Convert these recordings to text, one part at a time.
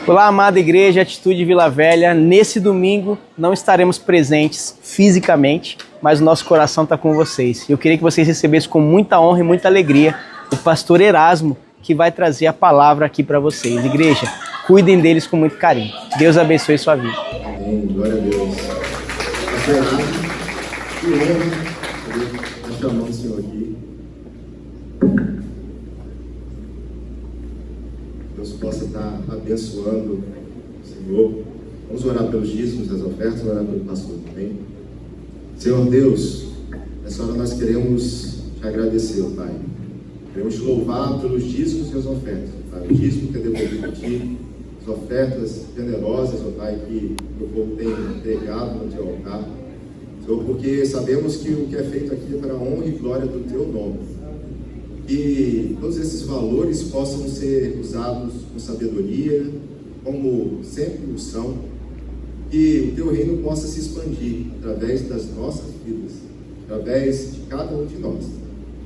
Olá, amada igreja, Atitude Vila Velha. Nesse domingo não estaremos presentes fisicamente, mas o nosso coração está com vocês. Eu queria que vocês recebessem com muita honra e muita alegria o pastor Erasmo, que vai trazer a palavra aqui para vocês. Igreja, cuidem deles com muito carinho. Deus abençoe sua vida. Amém, glória a Deus. Pastor Erasmo, que honra poder estar chamando o Senhor aqui. Deus possa estar abençoando o Senhor. Vamos orar pelos dízimos, as ofertas, orar pelo pastor também. Senhor Deus, nessa hora nós queremos te agradecer, Pai. Queremos te louvar pelos dízimos e as ofertas, Pai. O dízimo que é devolvido a Ti, as ofertas generosas, Pai, que o povo tem entregado no Teu altar. Senhor, porque sabemos que o que é feito aqui é para a honra e glória do Teu nome. Que todos esses valores possam ser usados com sabedoria, como sempre o são, que o Teu reino possa se expandir através das nossas vidas, através de cada um de nós.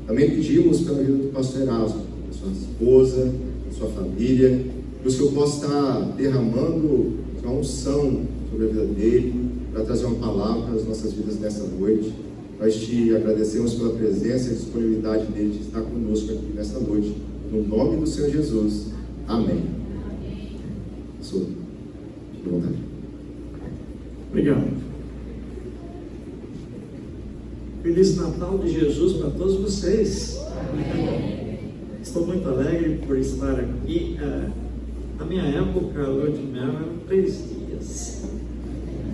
Também pedimos pela vida do pastor Erasmo, da sua esposa, da sua família, que o Senhor possa estar derramando sua unção sobre a vida dele, para trazer uma palavra às nossas vidas nessa noite. Nós te agradecemos pela presença e disponibilidade dele de estar conosco aqui nesta noite. No nome do Senhor Jesus. Amém. Sou. Fique à vontade. Obrigado. Feliz Natal de Jesus para todos vocês. Estou muito alegre por estar aqui. Na minha época, a lua de mel eram 3 dias.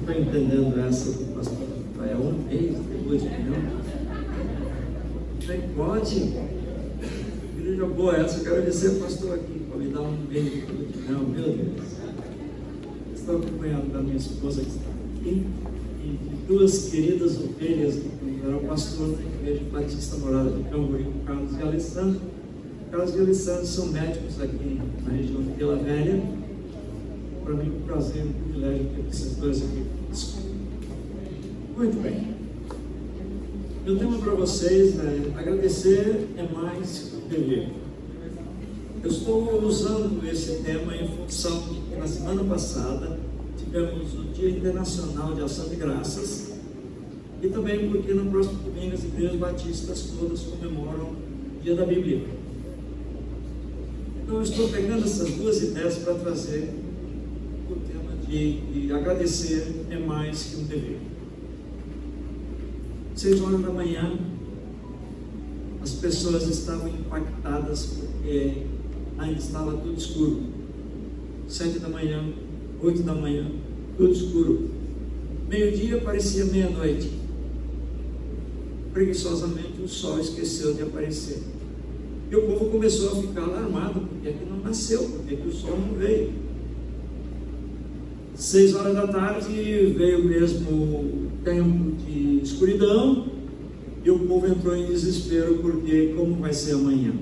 Não estou entendendo essa do pastor. É 1 mês de lua de mel. Nem pode. Igreja boa essa. Eu quero dizer, pastor, aqui, para me dar 1 mês de lua de mel. Meu Deus. Estou acompanhado da minha esposa que está aqui e de 2 queridas ovelhas que eram pastor da Igreja Batista Morada de Camboriú, Carlos e Alessandro. Carlos e Alessandro são médicos aqui na região de Vila Velha. Para mim, um prazer, um privilégio ter esses 2 aqui conosco. Muito bem. Meu tema para vocês é: agradecer é mais que dever. Eu estou usando esse tema em função de que na semana passada tivemos o Dia Internacional de Ação de Graças e também porque no próximo domingo as igrejas batistas todas comemoram o Dia da Bíblia. Então eu estou pegando essas 2 ideias para trazer o tema de agradecer é mais que um dever. 6 horas da manhã, as pessoas estavam impactadas porque ainda estava tudo escuro. 7 da manhã, 8 da manhã, tudo escuro. Meio-dia parecia meia-noite. Preguiçosamente o sol esqueceu de aparecer. E o povo começou a ficar alarmado, porque é que não nasceu, porque é que o sol não veio. 6 horas da tarde veio mesmo tempo de escuridão e o povo entrou em desespero, porque como vai ser amanhã?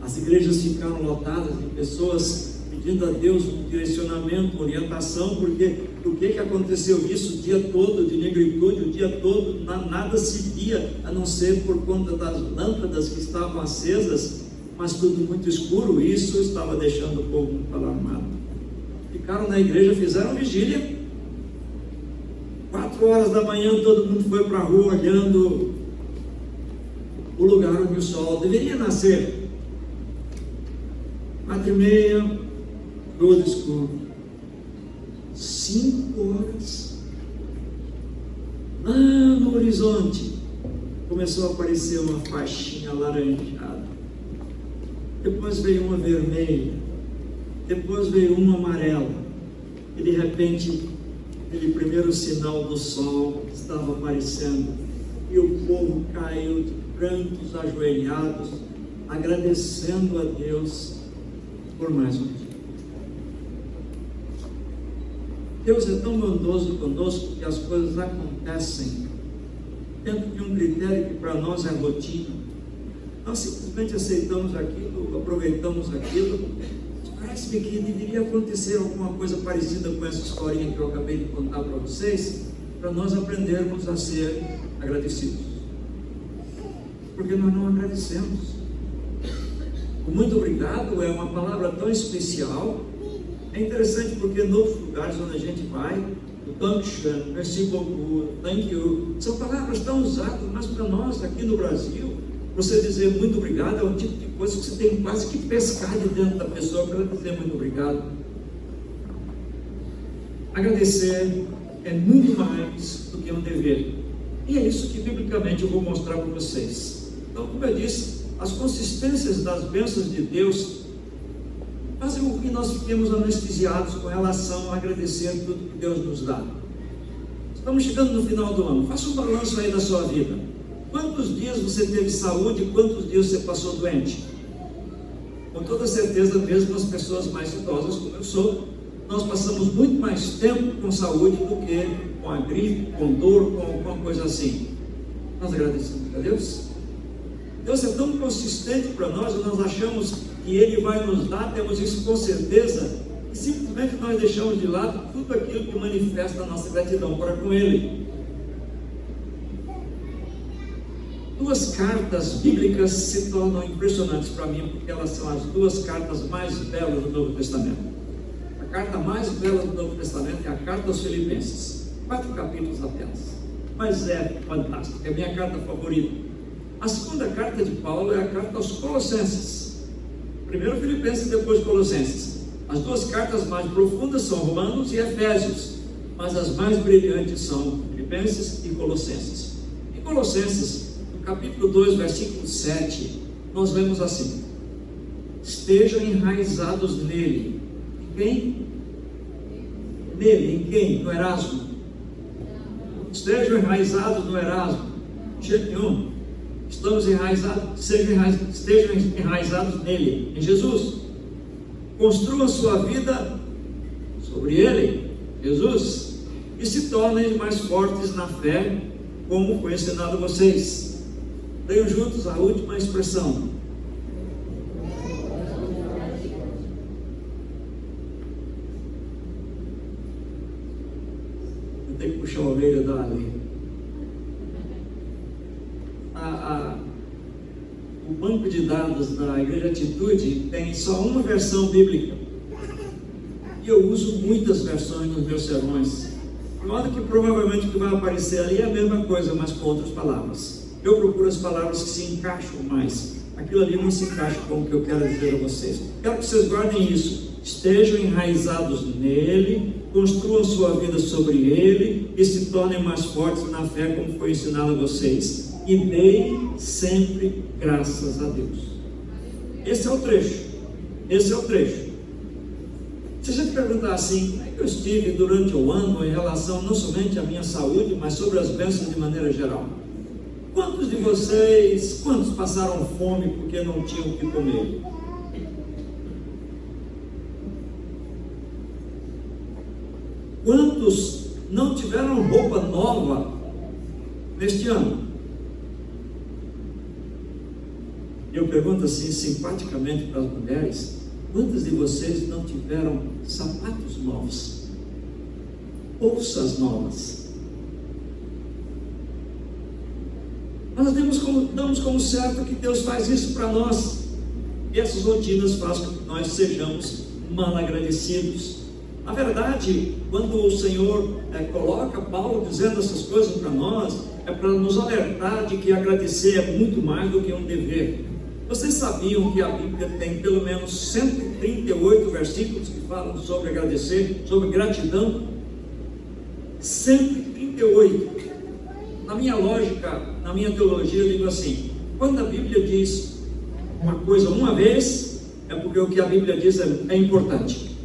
As igrejas ficaram lotadas de pessoas pedindo a Deus um direcionamento, orientação, porque o que aconteceu isso o dia todo de negritude, o dia todo nada se via, a não ser por conta das lâmpadas que estavam acesas, mas tudo muito escuro. Isso estava deixando o povo muito alarmado. Ficaram na igreja, fizeram vigília. 4 horas da manhã todo mundo foi para a rua olhando o lugar onde o sol deveria nascer. 4h30, tudo escuro. 5 horas, lá no horizonte começou a aparecer uma faixinha alaranjada. Depois veio uma vermelha, depois veio uma amarela, e de repente aquele primeiro sinal do sol estava aparecendo, e o povo caiu de prantos ajoelhados, agradecendo a Deus por mais um dia. Deus é tão bondoso conosco que as coisas acontecem dentro de um critério que para nós é rotina. Nós simplesmente aceitamos aquilo, aproveitamos aquilo. Parece-me que deveria acontecer alguma coisa parecida com essa historinha que eu acabei de contar para vocês, para nós aprendermos a ser agradecidos. Porque nós não agradecemos. O muito obrigado é uma palavra tão especial, É interessante porque em outros lugares onde a gente vai, o Dankeschön, merci beaucoup, thank you, são palavras tão usadas, mas para nós aqui no Brasil, você dizer muito obrigado é um tipo de coisa que você tem quase que pescar de dentro da pessoa para ela dizer muito obrigado. Agradecer é muito mais do que um dever. E é isso que biblicamente eu vou mostrar para vocês. Então, como eu disse, as consistências das bênçãos de Deus fazem com que nós fiquemos anestesiados com relação a agradecer tudo que Deus nos dá. Estamos chegando no final do ano. Faça um balanço aí da sua vida. Quantos dias você teve saúde e quantos dias você passou doente? Com toda certeza, mesmo as pessoas mais idosas como eu sou, nós passamos muito mais tempo com saúde do que com a gripe, com dor, com alguma coisa assim. Nós agradecemos a Deus. Deus é tão consistente para nós, nós achamos que Ele vai nos dar, temos isso com certeza, e simplesmente nós deixamos de lado tudo aquilo que manifesta a nossa gratidão para com Ele. Duas cartas bíblicas se tornam impressionantes para mim, porque elas são as duas cartas mais belas do Novo Testamento. A carta mais bela do Novo Testamento é a carta aos Filipenses, 4 capítulos apenas, mas é fantástica, é a minha carta favorita. A segunda carta de Paulo é a carta aos Colossenses, primeiro Filipenses e depois Colossenses. As duas cartas mais profundas são Romanos e Efésios, mas as mais brilhantes são Filipenses e Colossenses. Em Colossenses, capítulo 2, versículo 7, nós lemos assim: estejam enraizados nele. Em quem? Nele, em quem? No Erasmo. Estejam enraizados no Erasmo. De jeito nenhum. Estamos enraizados, estejam enraizados nele, em Jesus. Construam sua vida sobre ele, Jesus, e se tornem mais fortes na fé, como foi ensinado a vocês. Leiam juntos a última expressão. Eu tenho que puxar a orelha da Ali. O banco de dados da Igreja Atitude tem só uma versão bíblica. E eu uso muitas versões nos meus sermões. De modo que provavelmente o que vai aparecer ali é a mesma coisa, mas com outras palavras. Eu procuro as palavras que se encaixam mais. Aquilo ali não se encaixa com o que eu quero dizer a vocês. Quero que vocês guardem isso. Estejam enraizados nele, construam sua vida sobre ele e se tornem mais fortes na fé, como foi ensinado a vocês. E deem sempre graças a Deus. Esse é o trecho. Esse é o trecho. Se a gente perguntar assim, como é que eu estive durante o ano em relação não somente à minha saúde, mas sobre as bênçãos de maneira geral? Quantos de vocês, quantos passaram fome porque não tinham o que comer? Quantos não tiveram roupa nova neste ano? Eu pergunto assim, simpaticamente para as mulheres, quantas de vocês não tiveram sapatos novos? Bolsas novas? Nós damos como certo que Deus faz isso para nós. E essas rotinas fazem com que nós sejamos mal agradecidos. Na verdade, quando o Senhor coloca Paulo dizendo essas coisas para nós, é para nos alertar de que agradecer é muito mais do que um dever. Vocês sabiam que a Bíblia tem pelo menos 138 versículos que falam sobre agradecer, sobre gratidão? 138. Na minha lógica, na minha teologia, eu digo assim: quando a Bíblia diz uma coisa uma vez, é porque o que a Bíblia diz é importante.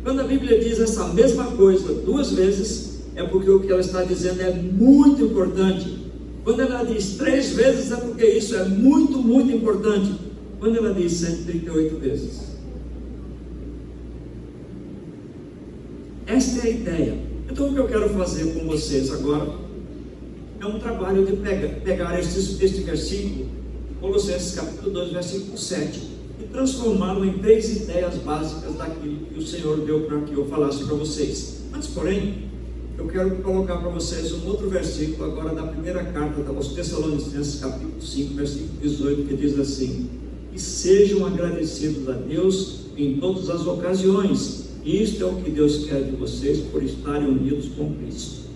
Quando a Bíblia diz essa mesma coisa 2 vezes, é porque o que ela está dizendo é muito importante. Quando ela diz 3 vezes, é porque isso é muito, muito importante. Quando ela diz 138 vezes, esta é a ideia. Então o que eu quero fazer com vocês agora é um trabalho de pegar este versículo, Colossenses capítulo 2, versículo 7, e transformá-lo em 3 ideias básicas daquilo que o Senhor deu para que eu falasse para vocês. Antes, porém, eu quero colocar para vocês um outro versículo agora da primeira carta aos Tessalonicenses, capítulo 5, versículo 18, que diz assim: e sejam agradecidos a Deus em todas as ocasiões, Isto é o que Deus quer de vocês por estarem unidos com Cristo.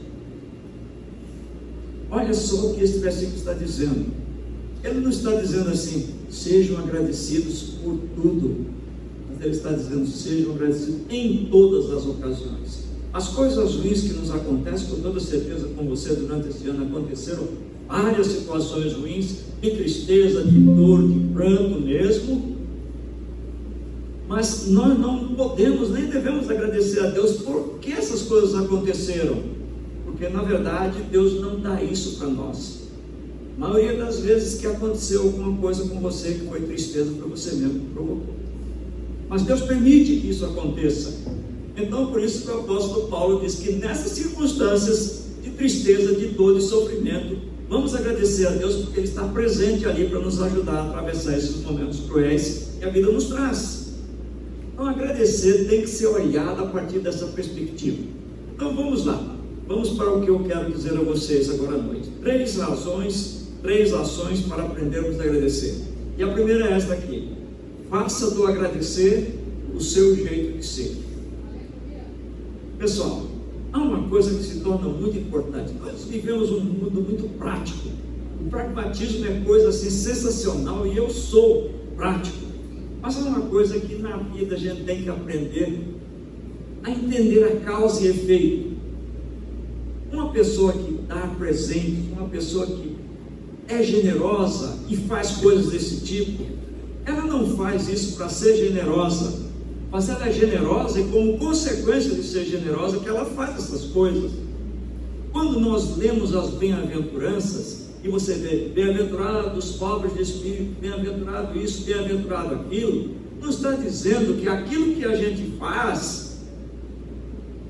Olha só o que esse versículo está dizendo. Ele não está dizendo assim, sejam agradecidos por tudo, mas ele está dizendo, sejam agradecidos em todas as ocasiões. As coisas ruins que nos acontecem, com toda certeza com você durante esse ano aconteceram várias situações ruins, de tristeza, de dor, de pranto mesmo, mas nós não podemos nem devemos agradecer a Deus por que essas coisas aconteceram, porque na verdade Deus não dá isso para nós. A maioria das vezes que aconteceu alguma coisa com você que foi tristeza, foi você mesmo que provocou, mas Deus permite que isso aconteça. Então por isso que o apóstolo Paulo diz que nessas circunstâncias de tristeza, de dor, de sofrimento, vamos agradecer a Deus porque Ele está presente ali para nos ajudar a atravessar esses momentos cruéis que a vida nos traz. Então agradecer tem que ser olhado a partir dessa perspectiva. Então vamos lá, vamos para o que eu quero dizer a vocês agora à noite. Três ações para aprendermos a agradecer. E a primeira é esta aqui: faça do agradecer o seu jeito de ser. Pessoal, há uma coisa que se torna muito importante. Nós vivemos um mundo muito prático. O pragmatismo é coisa assim sensacional e eu sou prático. Mas há uma coisa que na vida a gente tem que aprender a entender a causa e efeito. Uma pessoa que dá presente, uma pessoa que é generosa e faz coisas desse tipo, ela não faz isso para ser generosa, mas ela é generosa e como consequência de ser generosa que ela faz essas coisas. Quando nós lemos as bem-aventuranças, e você vê, bem-aventurado os pobres de espírito, bem-aventurado isso, bem-aventurado aquilo, não está dizendo que aquilo que a gente faz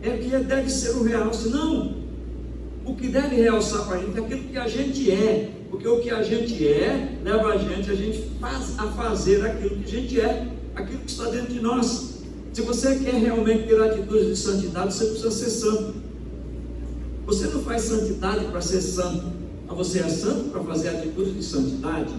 é que deve ser o real, senão o que deve realçar para a gente é aquilo que a gente é, porque o que a gente é leva a gente a fazer aquilo que a gente é, aquilo que está dentro de nós. Se você quer realmente ter atitudes de santidade, você precisa ser santo. Você não faz santidade para ser santo, mas você é santo para fazer atitudes de santidade.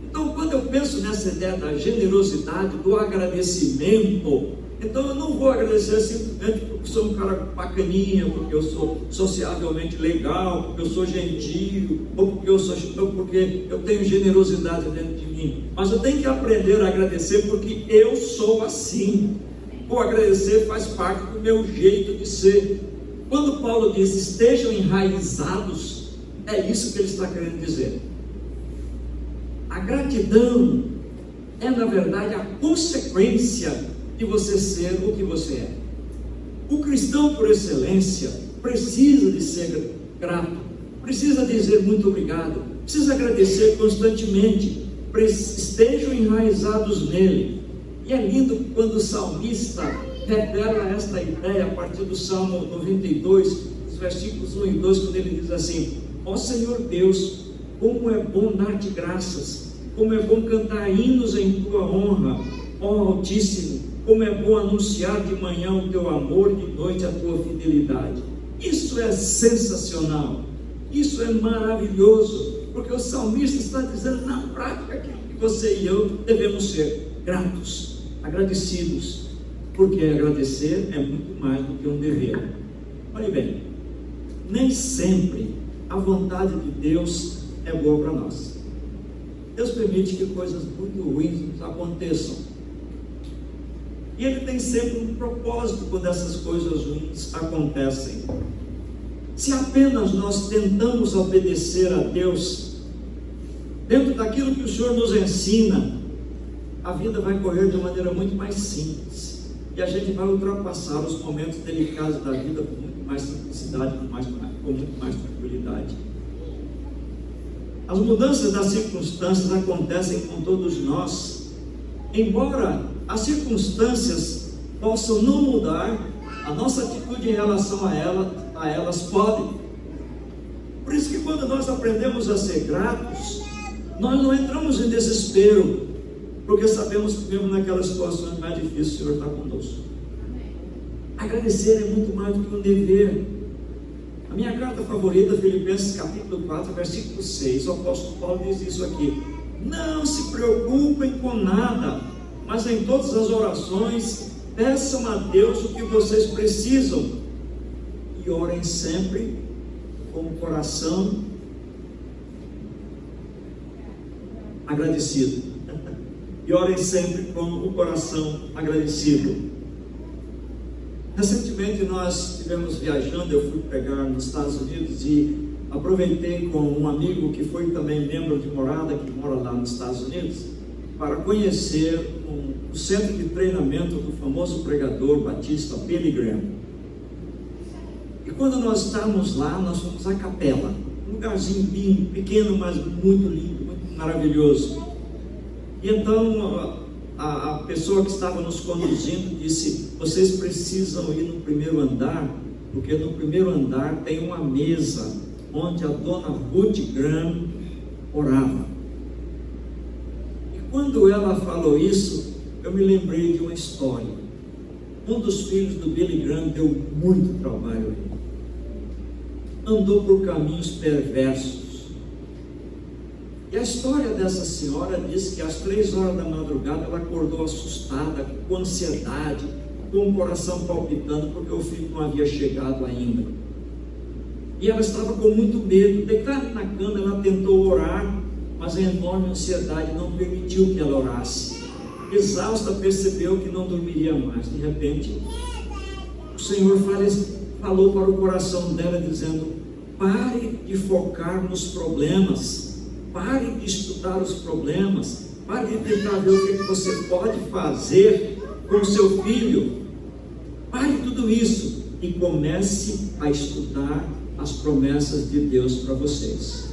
Então quando eu penso nessa ideia da generosidade, do agradecimento, então eu não vou agradecer simplesmente porque sou um cara bacaninha, porque eu sou sociavelmente legal, porque eu sou gentil, ou porque eu tenho generosidade dentro de mim, mas eu tenho que aprender a agradecer porque eu sou assim. O agradecer faz parte do meu jeito de ser. Quando Paulo diz estejam enraizados, é isso que ele está querendo dizer. A gratidão é na verdade a consequência de você ser o que você é. O cristão por excelência precisa de ser grato, precisa dizer muito obrigado, precisa agradecer constantemente, estejam enraizados nele. E é lindo quando o salmista revela esta ideia a partir do Salmo 92, os versículos 1 e 2, quando ele diz assim: ó Senhor Deus, como é bom dar-te graças, como é bom cantar hinos em tua honra, ó Altíssimo, como é bom anunciar de manhã o teu amor, de noite a tua fidelidade. Isso é sensacional, isso é maravilhoso, porque o salmista está dizendo na prática que você e eu devemos ser gratos, agradecidos, porque agradecer é muito mais do que um dever. Olhe bem, nem sempre a vontade de Deus é boa para nós. Deus permite que coisas muito ruins nos aconteçam, e Ele tem sempre um propósito quando essas coisas ruins acontecem. Se apenas nós tentamos obedecer a Deus dentro daquilo que o Senhor nos ensina, a vida vai correr de uma maneira muito mais simples, e a gente vai ultrapassar os momentos delicados da vida com muito mais simplicidade, com muito mais tranquilidade. As mudanças das circunstâncias acontecem com todos nós, embora as circunstâncias possam não mudar, a nossa atitude em relação a elas pode. Por isso que quando nós aprendemos a ser gratos, nós não entramos em desespero, porque sabemos que mesmo naquelas situações mais difíceis o Senhor está conosco. Agradecer é muito mais do que um dever. A minha carta favorita, Filipenses capítulo 4, versículo 6, o apóstolo Paulo diz isso aqui: não se preocupem com nada, mas em todas as orações, peçam a Deus o que vocês precisam e orem sempre com o coração agradecido. E orem sempre com o coração agradecido. Recentemente nós estivemos viajando, eu fui pregar nos Estados Unidos e aproveitei com um amigo que foi também membro de morada, que mora lá nos Estados Unidos, para conhecer o centro de treinamento do famoso pregador batista Billy Graham. E quando nós estávamos lá, nós fomos à capela, um lugarzinho bem pequeno, mas muito lindo, muito maravilhoso. E então a pessoa que estava nos conduzindo disse: vocês precisam ir no primeiro andar, porque no primeiro andar tem uma mesa onde a dona Ruth Graham orava. E quando ela falou isso, eu me lembrei de uma história. Um dos filhos do Billy Graham deu muito trabalho a ele. Andou por caminhos perversos. E a história dessa senhora diz que às 3 horas da madrugada ela acordou assustada, com ansiedade, com o coração palpitando, porque o filho não havia chegado ainda. E ela estava com muito medo. Deitada na cama, ela tentou orar, mas a enorme ansiedade não permitiu que ela orasse. Exausta, percebeu que não dormiria mais. De repente, o Senhor falou para o coração dela, dizendo: pare de focar nos problemas. Pare de estudar os problemas, pare de tentar ver o que você pode fazer com o seu filho. Pare tudo isso e comece a estudar as promessas de Deus para vocês.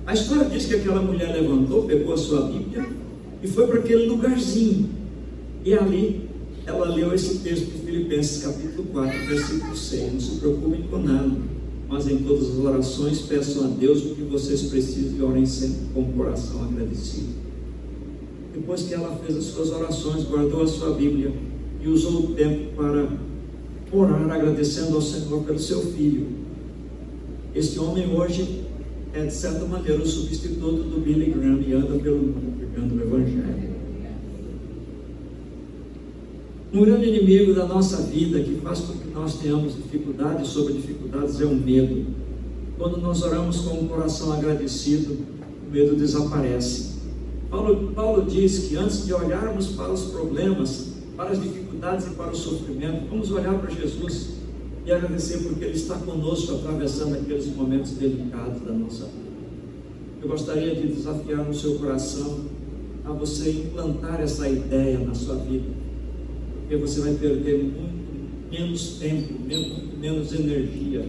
A história diz que aquela mulher levantou, pegou a sua Bíblia e foi para aquele lugarzinho. E ali ela leu esse texto de Filipenses capítulo 4, versículo 6. Não se preocupem com nada, mas em todas as orações peçam a Deus o que vocês precisam e orem sempre com o coração agradecido. Depois que ela fez as suas orações, guardou a sua Bíblia e usou o tempo para orar, agradecendo ao Senhor pelo seu filho. Este homem hoje é, de certa maneira, o substituto do Billy Graham e anda pelo mundo pregando o Evangelho. Um grande inimigo da nossa vida, que faz com que nós tenhamos dificuldades sobre dificuldades, é o medo. Quando nós oramos com o coração agradecido, o medo desaparece. Paulo diz que antes de olharmos para os problemas, para as dificuldades e para o sofrimento, vamos olhar para Jesus e agradecer porque Ele está conosco atravessando aqueles momentos delicados da nossa vida. Eu gostaria de desafiar no seu coração a você implantar essa ideia na sua vida, porque você vai perder muito menos tempo, muito menos energia,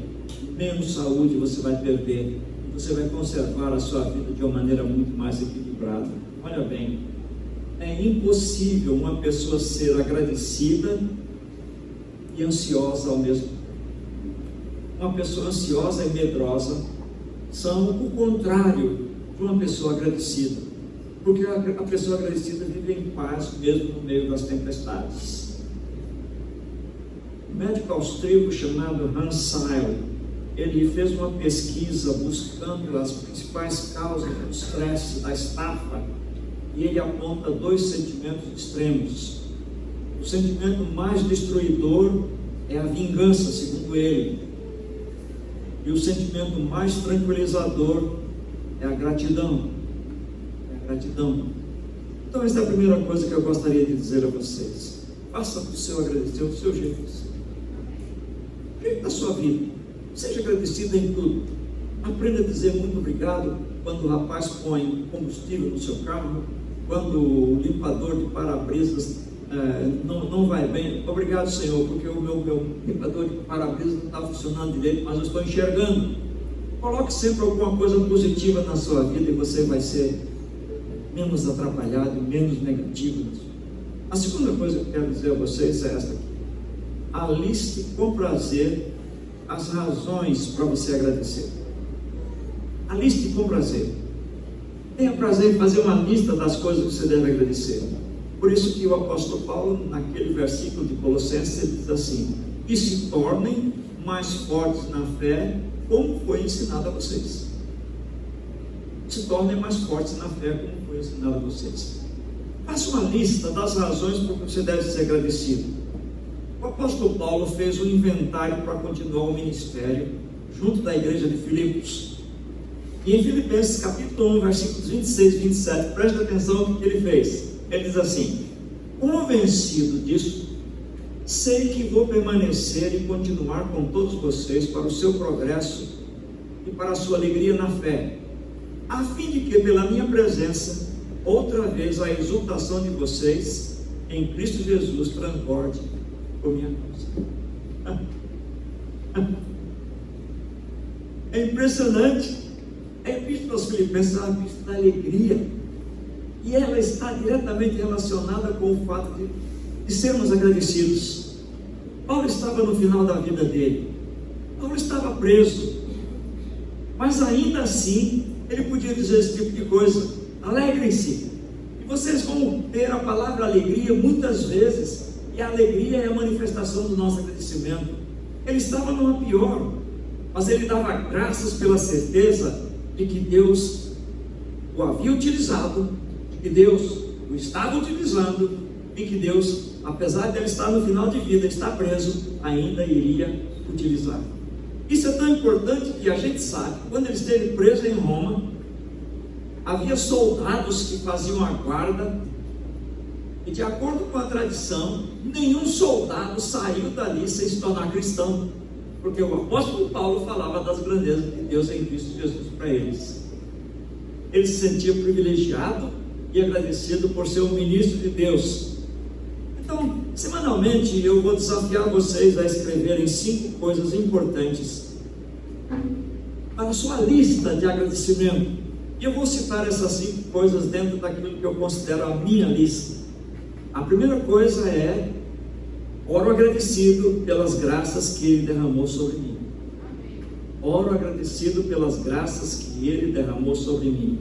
menos saúde você vai perder, e você vai conservar a sua vida de uma maneira muito mais equilibrada. Olha bem, é impossível uma pessoa ser agradecida e ansiosa ao mesmo tempo. Uma pessoa ansiosa e medrosa são o contrário de uma pessoa agradecida, porque a pessoa agradecida vive em paz mesmo no meio das tempestades. Um médico austríaco chamado Hans Seil, ele fez uma pesquisa buscando as principais causas do estresse, da estafa, e ele aponta 2 sentimentos extremos. O sentimento mais destruidor é a vingança, segundo ele, e o sentimento mais tranquilizador é a gratidão. Então essa é a primeira coisa que eu gostaria de dizer a vocês. Faça o seu agradecer do seu jeito. Da sua vida, seja agradecido em tudo. Aprenda a dizer muito obrigado quando o rapaz põe combustível no seu carro, quando o limpador de para-brisas não vai bem. Obrigado, Senhor, porque o meu limpador de para-brisas não está funcionando direito, mas eu estou enxergando. Coloque sempre alguma coisa positiva na sua vida e você vai ser menos atrapalhado, menos negativo. A segunda coisa que eu quero dizer a vocês é esta aqui: aliste com prazer as razões para você agradecer. Aliste com prazer. Tenha prazer em fazer uma lista das coisas que você deve agradecer. Por isso que o apóstolo Paulo, naquele versículo de Colossenses, ele diz assim: e se tornem mais fortes na fé, como foi ensinado a vocês. Se tornem mais fortes na fé, como foi ensinado a vocês. Faça uma lista das razões por que você deve ser agradecido. O apóstolo Paulo fez um inventário para continuar o ministério junto da igreja de Filipos. E em Filipenses capítulo 1, versículos 26 e 27, preste atenção no que ele fez. Ele diz assim: convencido disso, sei que vou permanecer e continuar com todos vocês para o seu progresso e para a sua alegria na fé, a fim de que pela minha presença, outra vez a exultação de vocês em Cristo Jesus transborde por minha causa. É impressionante. A epístola aos Filipenses é uma epístola da alegria, e ela está diretamente relacionada com o fato de sermos agradecidos. Paulo estava no final da vida dele, Paulo estava preso, mas ainda assim ele podia dizer esse tipo de coisa: alegrem-se. E vocês vão ter a palavra alegria muitas vezes, e a alegria é a manifestação do nosso agradecimento. Ele estava numa pior, mas ele dava graças pela certeza de que Deus o havia utilizado, de que Deus o estava utilizando, e que Deus, apesar de ele estar no final de vida, estar preso, ainda iria utilizar. Isso é tão importante que a gente sabe que quando ele esteve preso em Roma, havia soldados que faziam a guarda, e de acordo com a tradição, nenhum soldado saiu dali sem se tornar cristão, porque o apóstolo Paulo falava das grandezas de Deus em Cristo Jesus para eles. Ele se sentia privilegiado e agradecido por ser um ministro de Deus. Então, semanalmente eu vou desafiar vocês a escreverem 5 coisas importantes para a sua lista de agradecimento. E eu vou citar essas 5 coisas dentro daquilo que eu considero a minha lista. A primeira coisa é: oro agradecido pelas graças que Ele derramou sobre mim. Oro agradecido pelas graças que Ele derramou sobre mim.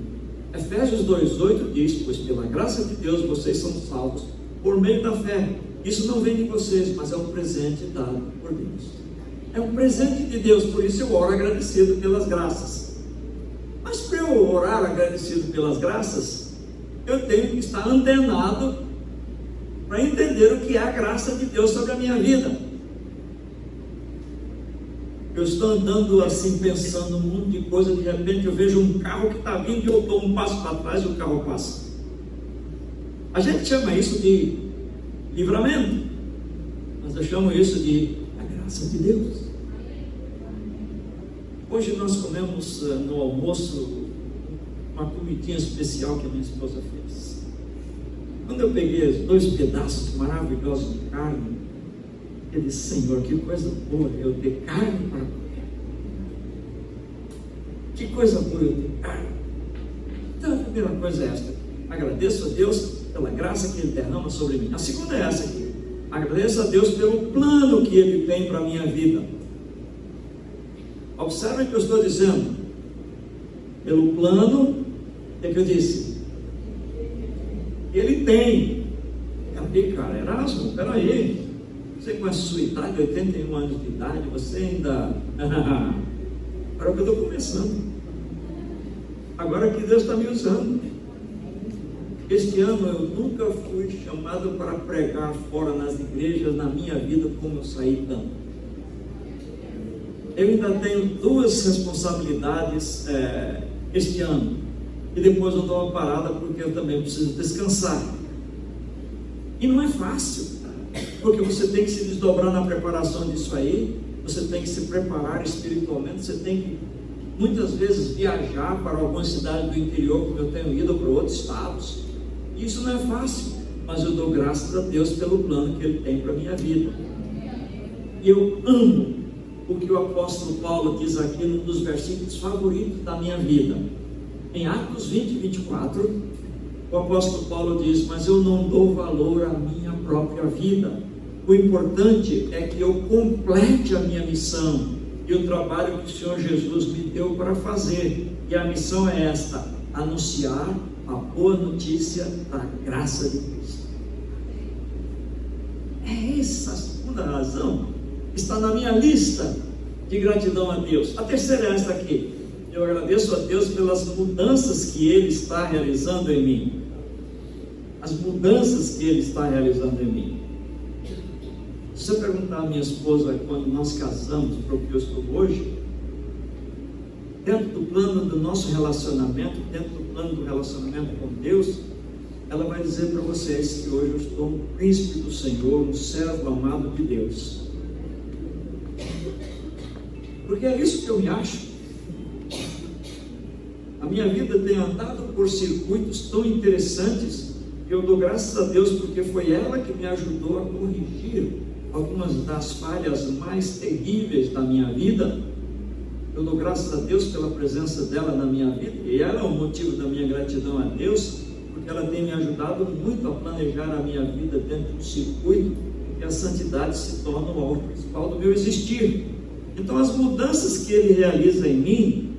Efésios 2,8 diz: pois pela graça de Deus vocês são salvos por meio da fé. Isso não vem de vocês, mas é um presente dado por Deus. É um presente de Deus, por isso eu oro agradecido pelas graças. Mas para eu orar agradecido pelas graças, eu tenho que estar antenado para entender o que é a graça de Deus sobre a minha vida. Eu estou andando assim, pensando um monte de coisa, de repente eu vejo um carro que está vindo e eu dou um passo para trás e o carro passa. A gente chama isso de livramento, mas eu chamo isso de a graça de Deus. Hoje nós comemos no almoço uma comidinha especial que a minha esposa fez. Quando eu peguei os 2 pedaços maravilhosos de carne, eu disse: Senhor, que coisa boa eu ter carne para comer. Que coisa boa eu ter carne. Então a primeira coisa é esta: agradeço a Deus pela graça que Ele derrama sobre mim. A segunda é essa aqui: agradeço a Deus pelo plano que Ele tem para a minha vida. Observem o que eu estou dizendo. Pelo plano, o que eu disse? Ele tem. Cadê, cara? Erasmo, peraí. Você com a sua idade, 81 anos de idade, você ainda... Agora que eu estou começando. Agora que Deus está me usando. Este ano eu nunca fui chamado para pregar fora nas igrejas na minha vida como eu saí tanto. Eu ainda tenho 2 responsabilidades este ano. E depois eu dou uma parada porque eu também preciso descansar. E não é fácil, porque você tem que se desdobrar na preparação disso aí, você tem que se preparar espiritualmente, você tem que muitas vezes viajar para algumas cidades do interior, como eu tenho ido, para outros estados. Isso não é fácil, mas eu dou graças a Deus pelo plano que Ele tem para a minha vida. E eu amo o que o apóstolo Paulo diz aqui num dos versículos favoritos da minha vida. Em Atos 20, 24, o apóstolo Paulo diz: mas eu não dou valor à minha própria vida. O importante é que eu complete a minha missão e o trabalho que o Senhor Jesus me deu para fazer. E a missão é esta: anunciar a boa notícia da graça de Cristo. É essa a segunda razão. Está na minha lista de gratidão a Deus. A terceira é esta aqui: eu agradeço a Deus pelas mudanças que Ele está realizando em mim. as mudanças que Ele está realizando em mim. Se eu perguntar à minha esposa quando nós casamos, para o que eu estou hoje, dentro do plano do nosso relacionamento, dentro do plano do relacionamento com Deus, ela vai dizer para vocês que hoje eu estou um príncipe do Senhor, um servo amado de Deus. Porque é isso que eu me acho. A minha vida tem andado por circuitos tão interessantes que eu dou graças a Deus, porque foi ela que me ajudou a corrigir algumas das falhas mais terríveis da minha vida. Eu dou graças a Deus pela presença dela na minha vida, e ela é o motivo da minha gratidão a Deus, porque ela tem me ajudado muito a planejar a minha vida dentro do circuito em que a santidade se torna o alvo principal do meu existir. Então, as mudanças que Ele realiza em mim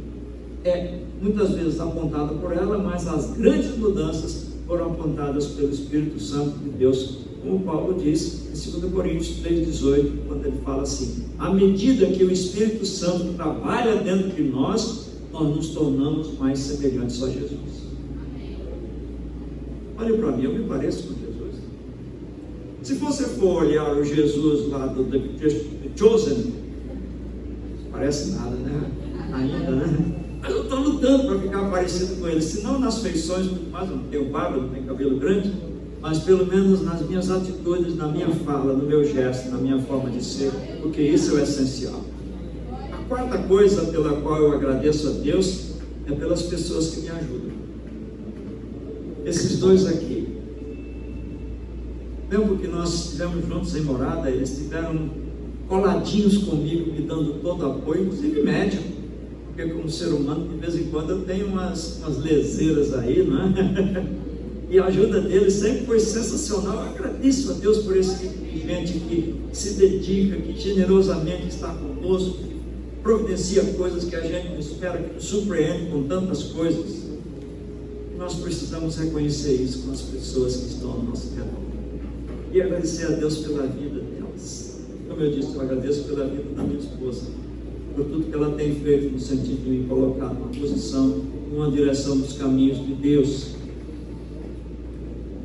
muitas vezes apontada por ela, mas as grandes mudanças foram apontadas pelo Espírito Santo de Deus, como Paulo diz em 2 Coríntios 3,18, quando ele fala assim: à medida que o Espírito Santo trabalha dentro de nós, nós nos tornamos mais semelhantes a Jesus. Olha para mim, eu me pareço com Jesus. Se você for olhar o Jesus lá do The Chosen, não parece nada, né? Ainda, né? Mas eu estou lutando para ficar parecido com ele. Se não nas feições, mas não tenho barba, não tenho cabelo grande, mas pelo menos nas minhas atitudes, na minha fala, no meu gesto, na minha forma de ser, porque isso é o essencial. A quarta coisa pela qual eu agradeço a Deus é pelas pessoas que me ajudam. Esses dois aqui, tempo que nós estivemos juntos em morada, eles estiveram coladinhos comigo, me dando todo apoio, inclusive médico, porque como ser humano, de vez em quando eu tenho umas leseiras aí, não é? E a ajuda deles sempre foi sensacional. Eu agradeço a Deus por esse tipo de gente que se dedica, que generosamente está conosco, que providencia coisas que a gente não espera, que nos surpreende com tantas coisas. Nós precisamos reconhecer isso com as pessoas que estão ao nosso redor e agradecer a Deus pela vida delas. Como eu disse, eu agradeço pela vida da minha esposa, por tudo que ela tem feito no sentido de me colocar numa posição, numa direção dos caminhos de Deus.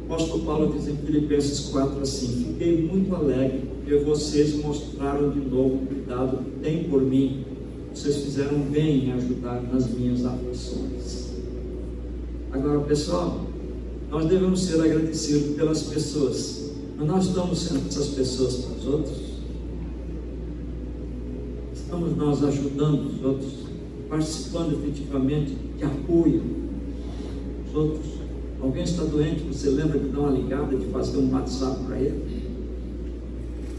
O apóstolo Paulo diz em Filipenses 4 assim: fiquei muito alegre porque vocês mostraram de novo o cuidado que têm por mim. Vocês fizeram bem em ajudar nas minhas aflições. Agora, pessoal, nós devemos ser agradecidos pelas pessoas, mas nós estamos sendo essas pessoas para os outros? Estamos nós ajudando os outros, participando efetivamente de apoio aos outros? Alguém está doente, você lembra de dar uma ligada, de fazer um WhatsApp para ele?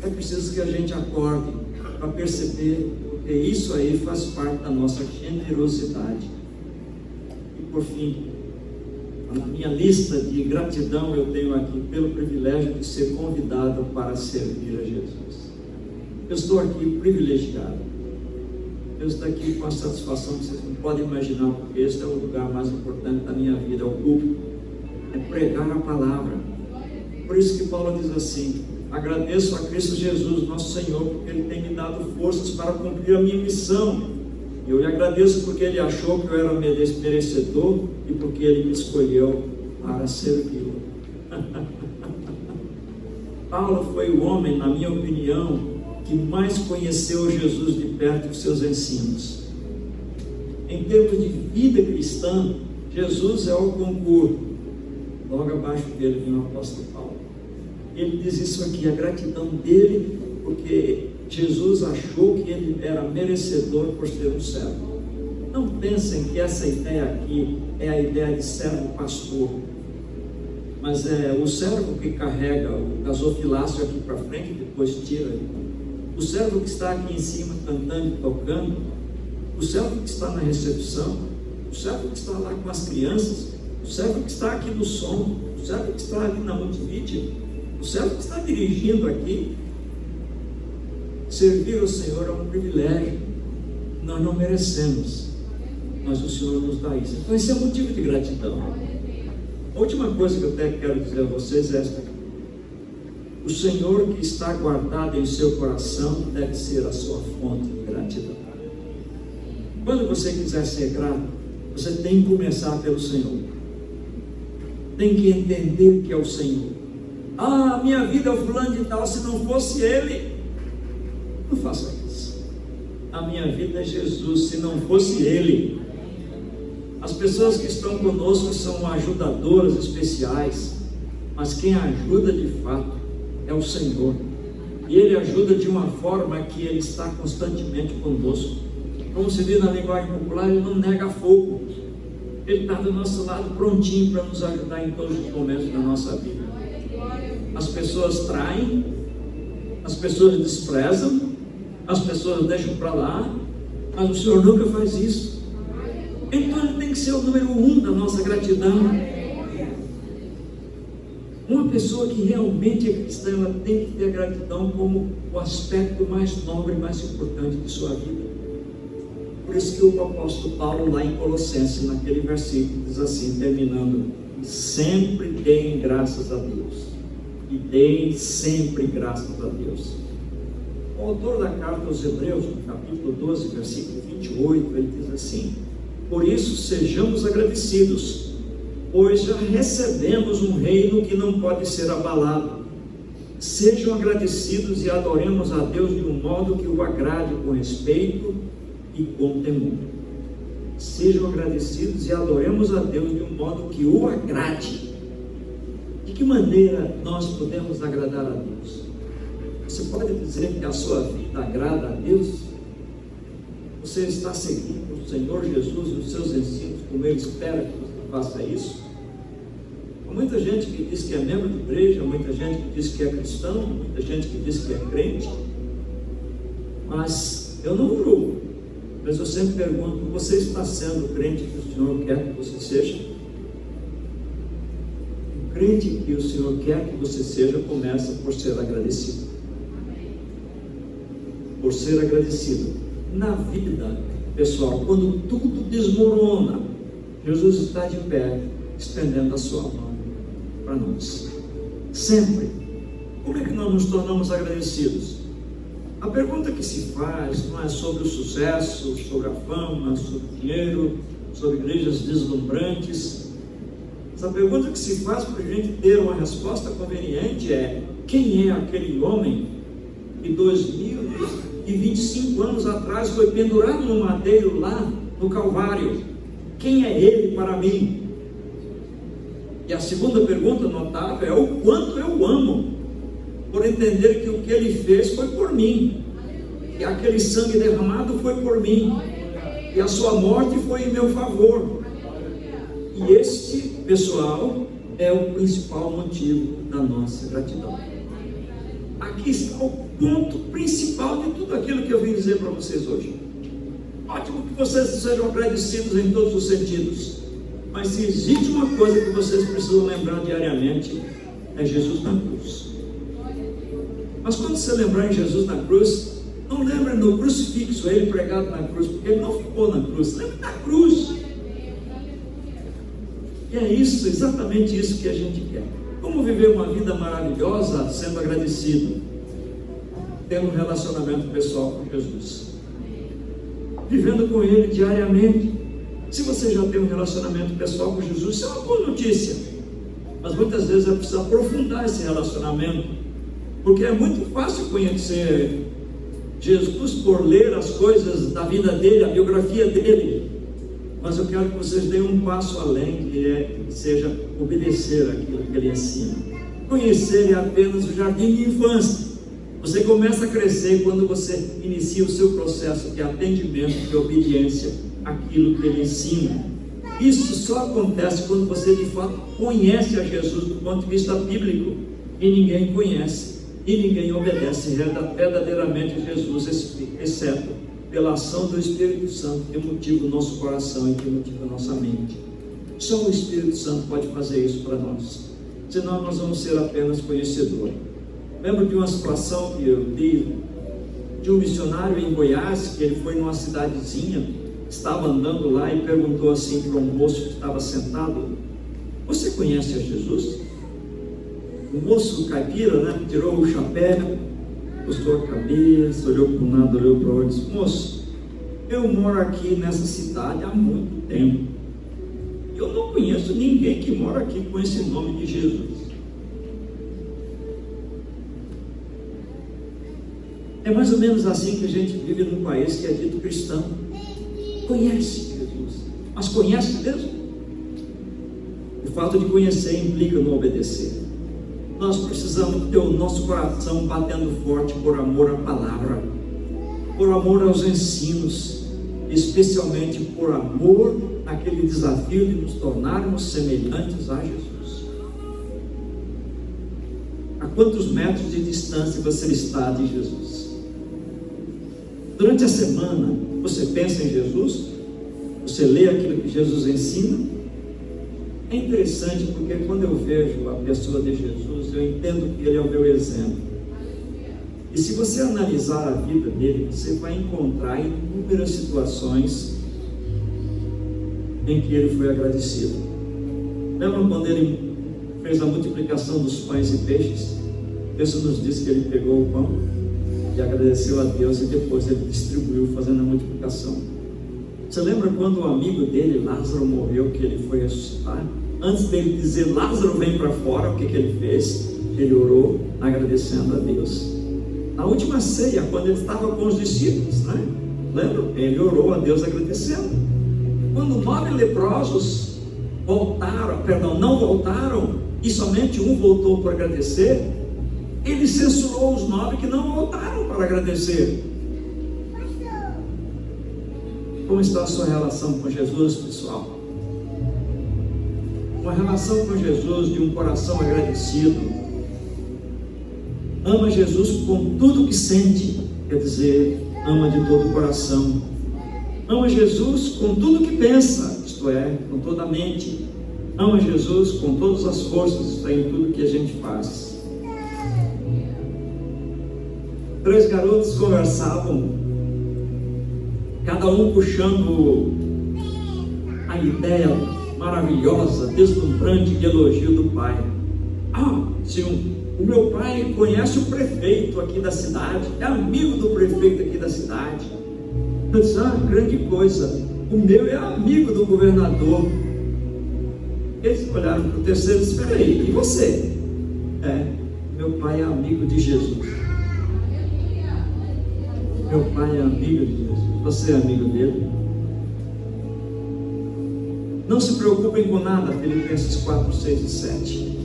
É preciso que a gente acorde para perceber, porque isso aí faz parte da nossa generosidade. E por fim, na minha lista de gratidão, eu tenho aqui pelo privilégio de ser convidado para servir a Jesus. Eu estou aqui privilegiado. Eu estou aqui com a satisfação que vocês não podem imaginar, porque este é o lugar mais importante da minha vida, é o púlpito, é pregar a palavra. Por isso que Paulo diz assim: agradeço a Cristo Jesus, nosso Senhor, porque Ele tem me dado forças para cumprir a minha missão. E eu lhe agradeço porque Ele achou que eu era merecedor e porque Ele me escolheu para servi-lo. Paulo foi o homem, na minha opinião, que mais conheceu Jesus de perto e os seus ensinos. Em termos de vida cristã, Jesus é o concurso. Logo abaixo dele vem o apóstolo Paulo. Ele diz isso aqui: a gratidão dele, porque Jesus achou que ele era merecedor por ser um servo. Não pensem que essa ideia aqui é a ideia de servo pastor, mas é o servo que carrega o gasofilácio aqui para frente e depois tira. O servo que está aqui em cima cantando e tocando, o servo que está na recepção, o servo que está lá com as crianças, o servo que está aqui no som, o servo que está aqui na multimídia, o servo que está dirigindo aqui. Servir ao Senhor é um privilégio, nós não merecemos, mas o Senhor nos dá isso. Então esse é um motivo de gratidão. A última coisa que eu até quero dizer a vocês é esta aqui: o Senhor que está guardado em seu coração deve ser a sua fonte de gratidão. Quando você quiser ser grato, você tem que começar pelo Senhor. tem que entender que é o Senhor. Ah, minha vida é o fulano de tal, se não fosse Ele, não faça isso. A minha vida é Jesus, se não fosse Ele. As pessoas que estão conosco são ajudadoras especiais, mas quem ajuda de fato é o Senhor. E Ele ajuda de uma forma que Ele está constantemente conosco. Como se diz na linguagem popular, Ele não nega fogo. Ele está do nosso lado prontinho para nos ajudar em todos os momentos da nossa vida. As pessoas traem, as pessoas desprezam, as pessoas deixam para lá, mas o Senhor nunca faz isso. Então Ele tem que ser o número 1 da nossa gratidão. Uma pessoa que realmente é cristã, ela tem que ter a gratidão como o aspecto mais nobre e mais importante de sua vida. Por isso que o apóstolo Paulo, lá em Colossenses, naquele versículo, diz assim, terminando: sempre deem graças a Deus, e deem sempre graças a Deus. O autor da carta aos Hebreus, no capítulo 12, versículo 28, ele diz assim: por isso sejamos agradecidos, pois já recebemos um reino que não pode ser abalado. Sejam agradecidos e adoremos a Deus de um modo que o agrade, com respeito e com temor. Sejam agradecidos e adoremos a Deus de um modo que o agrade. De que maneira nós podemos agradar a Deus? Você pode dizer que a sua vida agrada a Deus? Você está seguindo o Senhor Jesus e os seus ensinos como Ele espera que você faça isso? Há muita gente que diz que é membro de igreja, há muita gente que diz que é cristão, há muita gente que diz que é crente, mas eu não julgo, mas eu sempre pergunto: você está sendo o crente que o Senhor quer que você seja? O crente que o Senhor quer que você seja começa por ser agradecido. Por ser agradecido. Na vida, pessoal, quando tudo desmorona, Jesus está de pé, estendendo a sua mão para nós. Sempre. Como é que nós nos tornamos agradecidos? A pergunta que se faz não é sobre o sucesso, sobre a fama, sobre o dinheiro, sobre igrejas deslumbrantes. Essa pergunta que se faz para a gente ter uma resposta conveniente é: quem é aquele homem que 2025 anos atrás foi pendurado no madeiro lá no Calvário? Quem é ele para mim? E a segunda pergunta notável é o quanto eu amo, por entender que o que ele fez foi por mim, e aquele sangue derramado foi por mim, e a sua morte foi em meu favor. E este, pessoal, é o principal motivo da nossa gratidão. Aqui está o ponto principal de tudo aquilo que eu vim dizer para vocês hoje. Ótimo que vocês sejam agradecidos em todos os sentidos, mas se existe uma coisa que vocês precisam lembrar diariamente, é Jesus na cruz. Mas quando você lembrar em Jesus na cruz, não lembre no crucifixo, ele pregado na cruz, porque ele não ficou na cruz, lembre da cruz. E é isso, exatamente isso que a gente quer. Como viver uma vida maravilhosa sendo agradecido? Tendo um relacionamento pessoal com Jesus, vivendo com Ele diariamente. Se você já tem um relacionamento pessoal com Jesus, isso é uma boa notícia, mas muitas vezes é preciso aprofundar esse relacionamento, porque é muito fácil conhecer Jesus por ler as coisas da vida dele, a biografia dele, mas eu quero que vocês deem um passo além, que seja obedecer aquilo que ele ensina. Conhecer é apenas o jardim de infância. Você começa a crescer quando você inicia o seu processo de atendimento, de obediência àquilo que ele ensina. Isso só acontece quando você de fato conhece a Jesus do ponto de vista bíblico, e ninguém conhece e ninguém obedece verdadeiramente a Jesus, exceto pela ação do Espírito Santo, que motiva o nosso coração e que motiva a nossa mente. Só o Espírito Santo pode fazer isso para nós, senão nós vamos ser apenas conhecedores. Lembro de uma situação que eu li, de um missionário em Goiás, que ele foi numa cidadezinha, estava andando lá e perguntou assim para um moço que estava sentado: você conhece a Jesus? O moço caipira, né, tirou o chapéu, postou a cabeça, olhou para um lado, olhou para o outro e disse: moço, eu moro aqui nessa cidade há muito tempo, eu não conheço ninguém que mora aqui com esse nome de Jesus. É mais ou menos assim que a gente vive num país que é dito cristão. Conhece Jesus, mas conhece mesmo? O fato de conhecer implica no obedecer. Nós precisamos ter o nosso coração batendo forte por amor à palavra, por amor aos ensinos, especialmente por amor naquele desafio de nos tornarmos semelhantes a Jesus. A quantos metros de distância você está de Jesus? Durante a semana, você pensa em Jesus? Você lê aquilo que Jesus ensina? É interessante porque quando eu vejo a pessoa de Jesus, eu entendo que ele é o meu exemplo. E se você analisar a vida dele, você vai encontrar inúmeras situações em que ele foi agradecido. Lembra quando ele fez a multiplicação dos pães e peixes? O texto nos diz que ele pegou o pão e agradeceu a Deus, e depois ele distribuiu fazendo a multiplicação. Você lembra quando o amigo dele, Lázaro, morreu, que ele foi ressuscitar? Antes dele dizer, Lázaro, vem para fora, o que ele fez? Ele orou agradecendo a Deus. Na última ceia, quando ele estava com os discípulos, né? Lembra? Ele orou a Deus agradecendo. Quando 9 leprosos não voltaram, e somente um voltou para agradecer, ele censurou os 9 que não voltaram para agradecer. Como está a sua relação com Jesus, pessoal? Uma relação com Jesus de um coração agradecido. Ama Jesus com tudo que sente, quer dizer, ama de todo o coração. Ama Jesus com tudo que pensa, isto é, com toda a mente. Ama Jesus com todas as forças, isto é, em tudo que a gente faz. 3 garotos conversavam, cada um puxando a ideia maravilhosa, deslumbrante de elogio do pai. Sim, o meu pai conhece o prefeito aqui da cidade, é amigo do prefeito aqui da cidade. Eu disse, grande coisa, o meu é amigo do governador. Eles olharam para o terceiro e disseram, espera aí, e você? Meu pai é amigo de Jesus. Meu pai é amigo de Jesus. Você é amigo dele? Não se preocupem com nada, Filipenses 4, 6 e 7.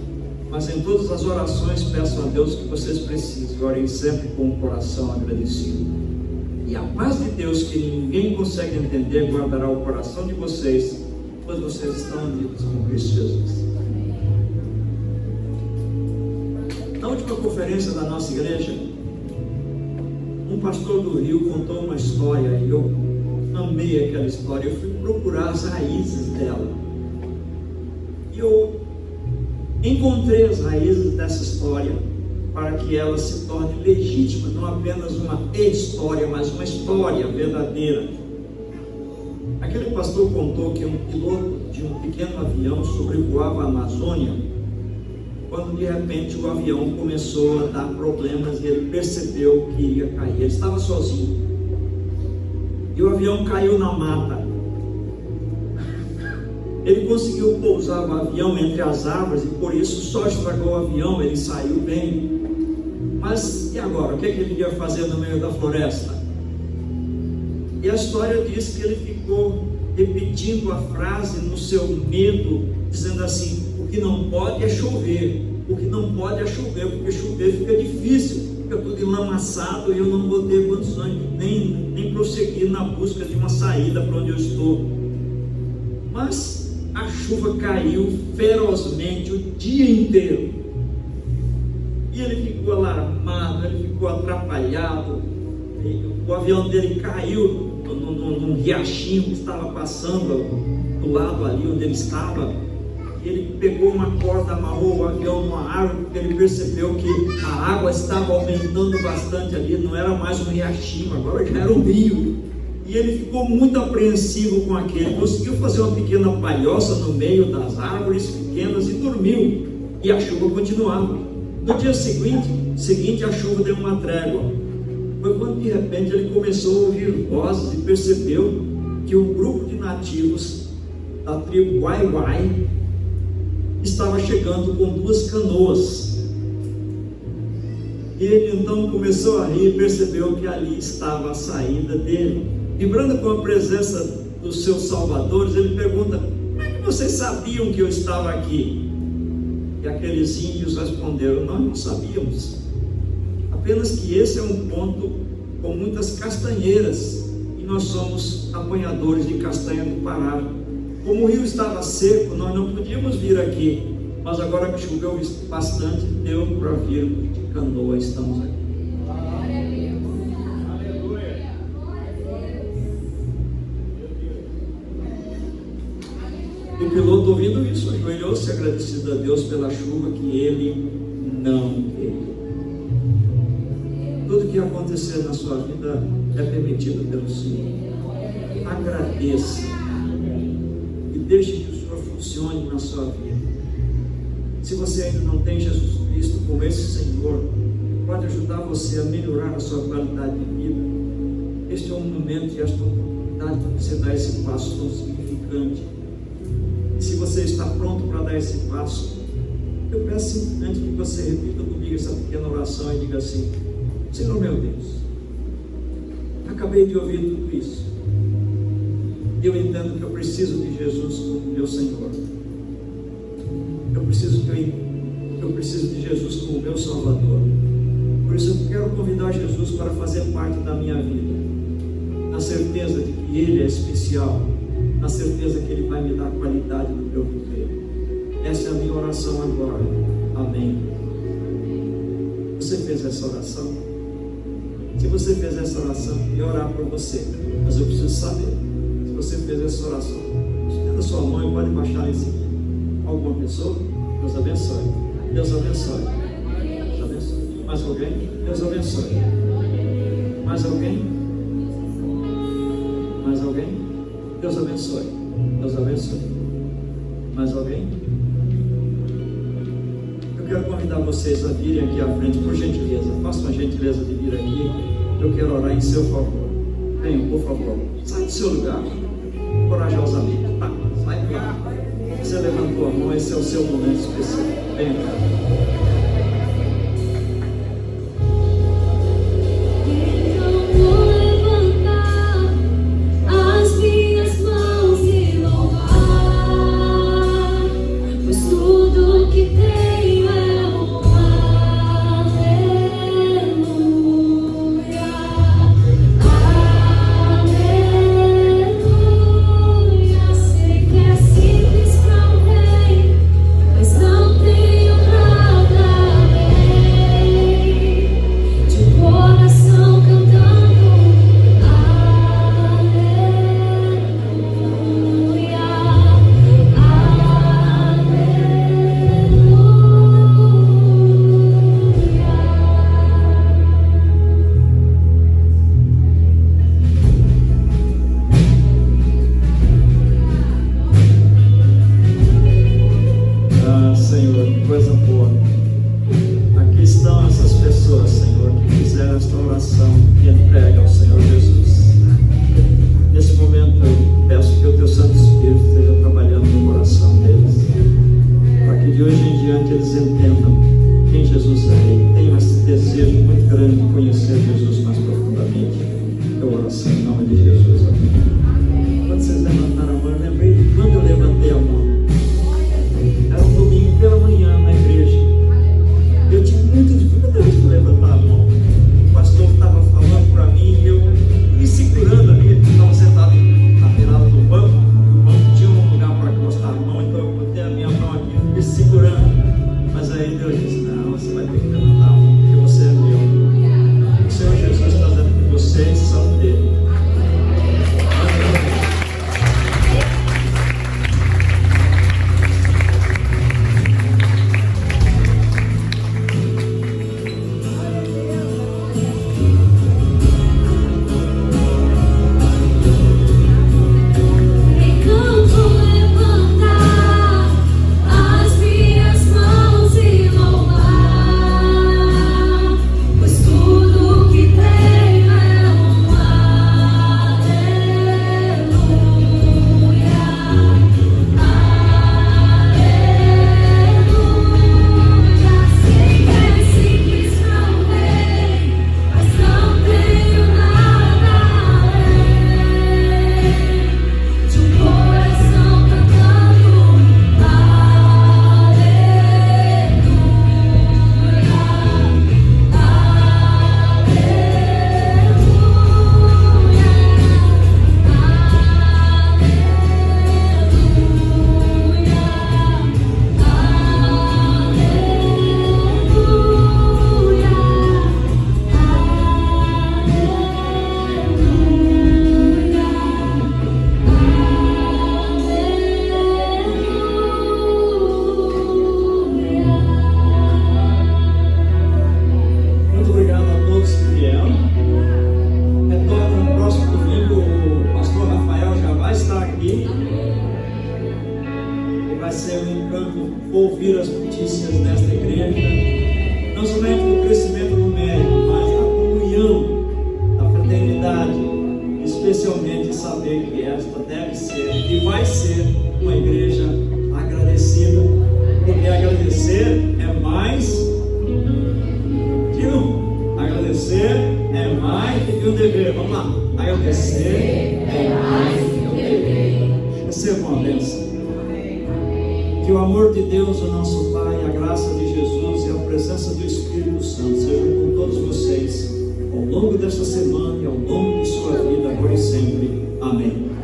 Mas em todas as orações peçam a Deus que vocês precisem. Orem sempre com o coração agradecido. E a paz de Deus, que ninguém consegue entender, guardará o coração de vocês, pois vocês estão unidos com Cristo Jesus. Na última conferência da nossa igreja, um pastor do Rio contou uma história e eu amei aquela história. Eu fui procurar as raízes dela e eu encontrei as raízes dessa história para que ela se torne legítima, não apenas uma história, mas uma história verdadeira. Aquele pastor contou que um piloto de um pequeno avião sobrevoava a Amazônia, quando de repente o avião começou a dar problemas e ele percebeu que iria cair. Ele estava sozinho e o avião caiu na mata. Ele conseguiu pousar o avião entre as árvores e por isso só estragou o avião, ele saiu bem. Mas e agora? O que ele ia fazer no meio da floresta? E a história diz que ele ficou repetindo a frase no seu medo, dizendo assim: o que não pode é chover, o que não pode é chover, porque chover fica difícil, fica tudo enlamaçado e eu não vou ter condições nem prosseguir na busca de uma saída para onde eu estou. Mas a chuva caiu ferozmente o dia inteiro e ele ficou alarmado, ele ficou atrapalhado. O avião dele caiu num riachinho que estava passando do lado ali onde ele estava. Ele pegou uma corda, amarrou o avião numa árvore, porque ele percebeu que a água estava aumentando bastante ali, não era mais um riachinho, agora já era um rio. E ele ficou muito apreensivo com aquele, conseguiu fazer uma pequena palhoça no meio das árvores pequenas e dormiu, e a chuva continuava. No dia seguinte a chuva deu uma trégua. Foi quando de repente ele começou a ouvir vozes e percebeu que um grupo de nativos da tribo Wai-Wai, estava chegando com 2 canoas. E ele então começou a rir e percebeu que ali estava a saída dele. Vibrando com a presença dos seus salvadores, ele pergunta: como é que vocês sabiam que eu estava aqui? E aqueles índios responderam: nós não sabíamos, apenas que esse é um ponto com muitas castanheiras e nós somos apanhadores de castanha do Pará. Como o rio estava seco, nós não podíamos vir aqui, mas agora que choveu bastante, deu para vir de canoa, estamos aqui. O piloto, ouvindo isso, ajoelhou-se agradecido a Deus pela chuva que ele não queria. Tudo que acontecer na sua vida é permitido pelo Senhor. Agradeça e deixe que o Senhor funcione na sua vida. Se você ainda não tem Jesus Cristo como esse Senhor, pode ajudar você a melhorar a sua qualidade de vida. Este é um momento e esta oportunidade para você dar esse passo tão significante. E se você está pronto para dar esse passo, eu peço simplesmente que você repita comigo essa pequena oração e diga assim: Senhor meu Deus, acabei de ouvir tudo isso. Eu entendo que eu preciso de Jesus como meu Senhor. Eu preciso de Jesus como meu Salvador. Por isso eu quero convidar Jesus para fazer parte da minha vida, na certeza de que Ele é especial, na certeza que Ele vai me dar qualidade no meu viver. Essa é a minha oração agora. Amém. Você fez essa oração? Se você fez essa oração, eu ia orar por você, mas eu preciso saber se você fez essa oração. Estenda a sua mão e pode baixar em seguida. Alguma pessoa? Deus abençoe. Deus abençoe. Deus abençoe. Mais alguém? Deus abençoe. Mais alguém? Mais alguém? Deus abençoe. Deus abençoe. Mais alguém? Eu quero convidar vocês a virem aqui à frente, por gentileza. Façam a gentileza de vir aqui. Eu quero orar em seu favor. Venham, por favor. Sai do seu lugar. Corajosamente. Tá, sai de lá. Você levantou a mão, esse é o seu momento especial. Venha cá. Mas aí Deus disse: não, você vai ter que levantar a mão, porque você é meu. O Senhor ouvir as notícias desta igreja, não somente do crescimento numérico, mas da comunhão, da fraternidade, especialmente saber que esta deve ser e vai ser uma igreja agradecida, porque agradecer é mais que agradecer é mais que um dever. Vamos lá, agradecer é mais que um dever. Receba uma bênção. Que o amor de Deus, o nosso Pai, a graça de Jesus e a presença do Espírito Santo sejam com todos vocês ao longo desta semana e ao longo de sua vida, agora e sempre. Amém.